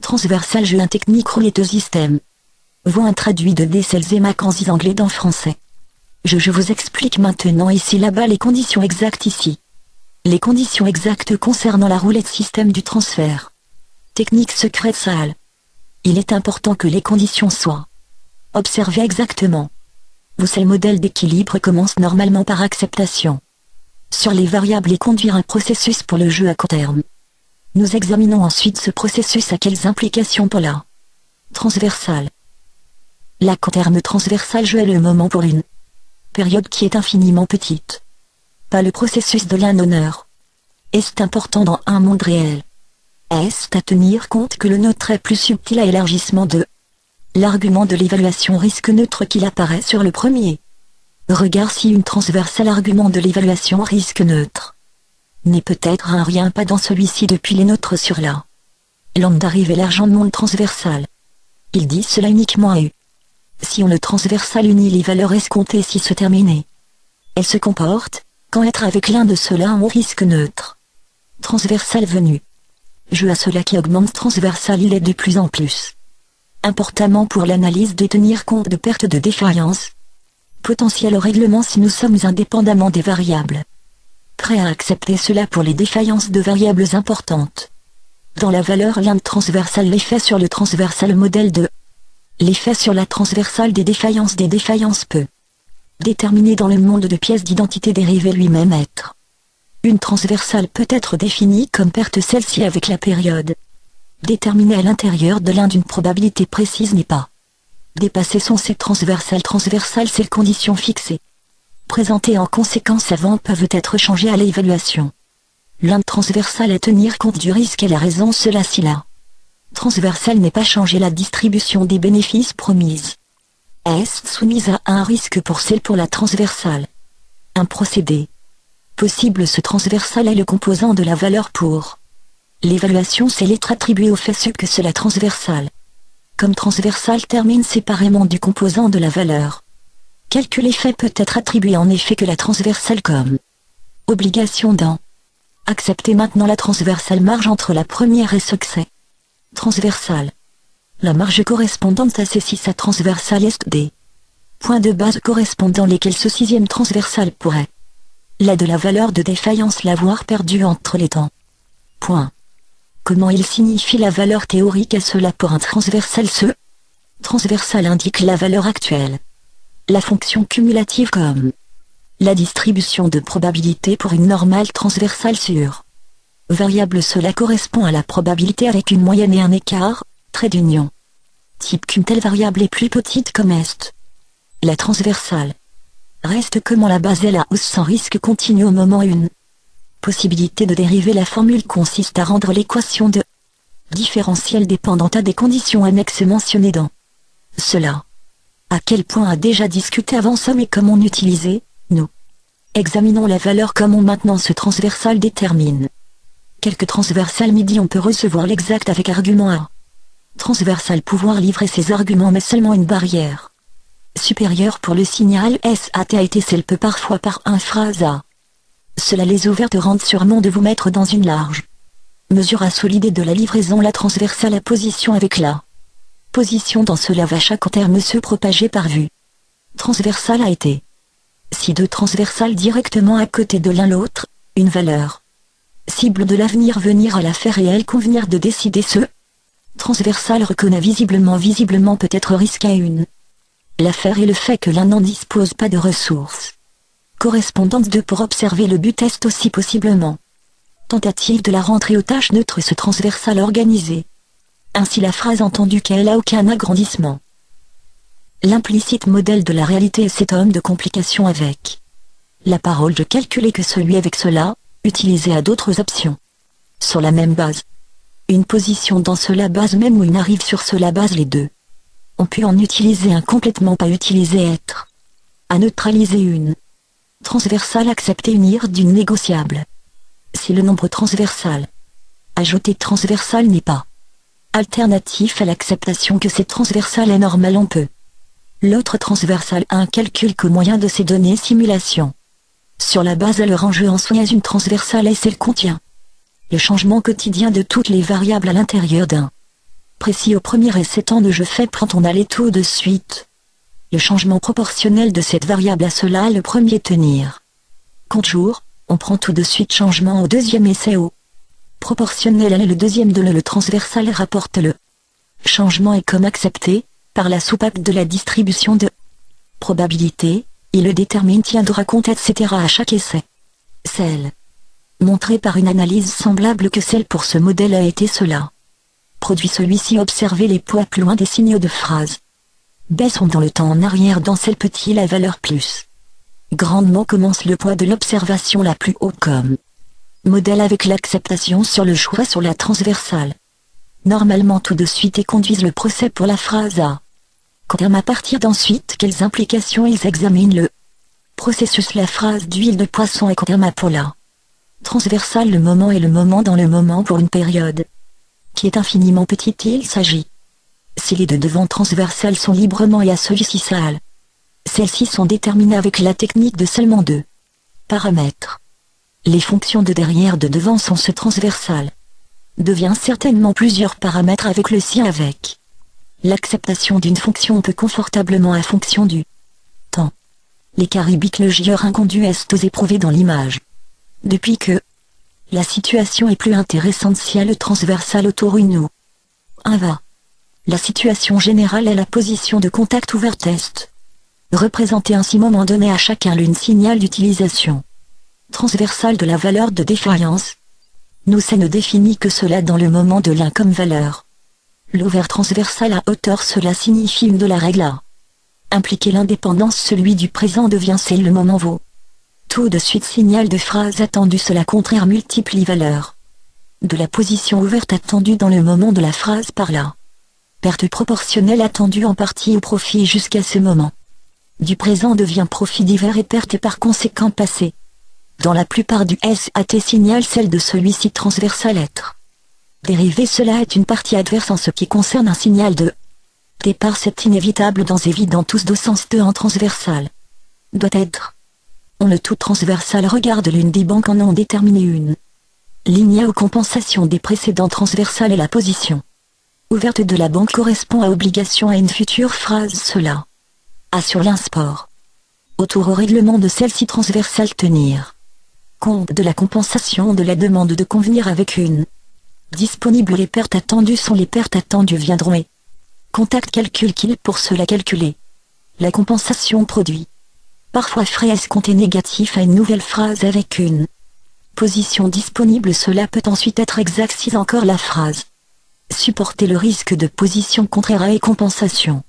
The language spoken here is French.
Transversal jeu un technique roulette système. Voix intraduit de Dessels et Mackenzie anglais dans français. Je vous explique maintenant ici là-bas les conditions exactes ici. Les conditions exactes concernant la roulette système du transfert. Technique secrète sale. Il est important que les conditions soient observées exactement. Le modèle d'équilibre commence normalement par acceptation. Sur les variables et conduire un processus pour le jeu à court terme. Nous examinons ensuite ce processus à quelles implications pour la transversale. La court terme transversal jeu est le moment pour une période qui est infiniment petite. Pas le processus de l'un-honneur. Est important dans un monde réel. Est à tenir compte que le nôtre est plus subtil à élargissement de l'argument de l'évaluation risque neutre qu'il apparaît sur le premier regard si une transversale argument de l'évaluation risque neutre n'est peut-être un rien pas dans celui-ci depuis les nôtres sur la lande d'arrivée l'argent de monde transversal. Il dit cela uniquement à U. Si on le transversal unit les valeurs escomptées si se terminer, elle se comporte, quand être avec l'un de ceux-là on risque neutre. Transversal venu. Jeu à cela qui augmente transversal il est de plus en plus importantement pour l'analyse de tenir compte de perte de défaillance potentiel au règlement si nous sommes indépendamment des variables. Prêt à accepter cela pour les défaillances de variables importantes. Dans la valeur l'inde transversale l'effet sur le transversal modèle de l'effet sur la transversale des défaillances peut déterminer dans le monde de pièces d'identité dérivée lui-même être. Une transversale peut être définie comme perte celle-ci avec la période déterminée à l'intérieur de l'un d'une probabilité précise n'est pas dépassée son C transversal c'est les conditions fixées. Présentées en conséquence avant peuvent être changées à l'évaluation. L'inde transversale est tenir compte du risque et la raison cela si la transversale n'est pas changée la distribution des bénéfices promise est soumise à un risque pour celle pour la transversale. Un procédé possible ce transversal est le composant de la valeur pour l'évaluation c'est l'être attribué au fait ce que c'est la transversale. Comme transversal termine séparément du composant de la valeur. Calcul effet peut être attribué en effet que la transversale comme obligation d'en accepter maintenant la transversale marge entre la première et succès. Transversale. La marge correspondante à ces 6 à transversale est des points de base correspondant lesquels ce sixième transversal pourrait la de la valeur de défaillance l'avoir perdu entre les temps. Point. Comment il signifie la valeur théorique à cela pour un transversal ce transversal indique la valeur actuelle. La fonction cumulative comme la distribution de probabilité pour une normale transversale sur variable cela correspond à la probabilité avec une moyenne et un écart, trait d'union. Type qu'une telle variable est plus petite comme est. La transversale reste comment la base est la hausse sans risque continu au moment une possibilité de dériver la formule consiste à rendre l'équation de différentiel dépendante à des conditions annexes mentionnées dans cela. À quel point a déjà discuté avant somme et comment utiliser, nous examinons la valeur comment maintenant ce transversal détermine. Quelques transversales midi on peut recevoir l'exact avec argument A. Transversal pouvoir livrer ses arguments mais seulement une barrière supérieure pour le signal SAT a été celle peut parfois par un phrase A. Cela les ouvertes rendent sûrement de vous mettre dans une large mesure à solider de la livraison la transversale à position avec la position dans cela va chaque terme se propager par vue. Transversale a été. Si deux transversales directement à côté de l'un l'autre, une valeur cible de l'avenir venir à la fait réelle convenir de décider ce transversal reconnaît visiblement peut être risque à une l'affaire et le fait que l'un n'en dispose pas de ressources correspondantes de pour observer le but est aussi possiblement tentative de la rentrée aux tâches neutres ce transversal organisé. Ainsi la phrase entendue qu'elle a aucun agrandissement. L'implicite modèle de la réalité est cet homme de complication avec la parole de calculer que celui avec cela, utilisé à d'autres options. Sur la même base. Une position dans cela base même ou une arrive sur cela base les deux. On peut en utiliser un complètement pas utiliser être. À neutraliser une transversale accepter unir d'une négociable. Si le nombre transversal ajouté transversal n'est pas alternatif à l'acceptation que cette transversale est normale on peut. L'autre transversal a un calcul qu'au moyen de ces données simulation. Sur la base à leur enjeu en soi une transversale et celle contient le changement quotidien de toutes les variables à l'intérieur d'un Précis au premier et s'étend de je fais prend on allait tout de suite. Le changement proportionnel de cette variable à cela est le premier tenir. Compte jour, on prend tout de suite changement au deuxième essai au proportionnel est le deuxième de le transversal rapporte le changement est comme accepté, par la soupape de la distribution de probabilité, il le détermine tiendra compte etc. à chaque essai. Celle montrée par une analyse semblable que celle pour ce modèle a été cela. Produit celui-ci observez les poids plus loin des signes de phrase. Baissons dans le temps en arrière dans celle petit la valeur plus. Grandement commence le poids de l'observation la plus haut comme modèle avec l'acceptation sur le choix sur la transversale. Normalement tout de suite et conduisent le procès pour la phrase A. Quand à partir d'ensuite quelles implications ils examinent le processus la phrase d'huile de poisson et quand pour la transversale le moment est le moment dans le moment pour une période qui est infiniment petite il s'agit. Si les deux devants transversales sont librement et à celui-ci sale, celles-ci sont déterminées avec la technique de seulement deux paramètres. Les fonctions de derrière de devant sont ce transversal. Devient certainement plusieurs paramètres avec le sien avec. L'acceptation d'une fonction peut confortablement à fonction du temps. L'écart ubique le gieur incondu est aux éprouvé dans l'image. Depuis que la situation est plus intéressante si le transversal autour une ou un va. La situation générale est la position de contact ouvert test. Représenter ainsi moment donné à chacun l'une signal d'utilisation transversale de la valeur de défaillance. Nous ça ne définit que cela dans le moment de l'un comme valeur. L'ouvert transversal à hauteur cela signifie une de la règle A. Impliquer l'indépendance celui du présent devient c'est le moment vaut. Tout de suite signal de phrase attendue cela contraire multiplie valeur. De la position ouverte attendue dans le moment de la phrase par là. Perte proportionnelle attendue en partie au profit jusqu'à ce moment. Du présent devient profit divers et perte et par conséquent passé. Dans la plupart du SAT signale celle de celui-ci transversal être. Dérivé cela est une partie adverse en ce qui concerne un signal de départ c'est inévitable dans évident tous deux sens de en transversal. Doit être. On le tout transversal regarde l'une des banques en ont déterminé une. Ligne aux compensations des précédents transversales et la position ouverte de la banque correspond à obligation à une future phrase cela. A sur l'insport. Autour au règlement de celle-ci transversale tenir compte de la compensation de la demande de convenir avec une disponible les pertes attendues sont les pertes attendues viendront et contact calcul qu'il pour cela calculer la compensation produit parfois frais escompté négatif à une nouvelle phrase avec une position disponible cela peut ensuite être exact si encore la phrase supporter le risque de position contraire à et compensation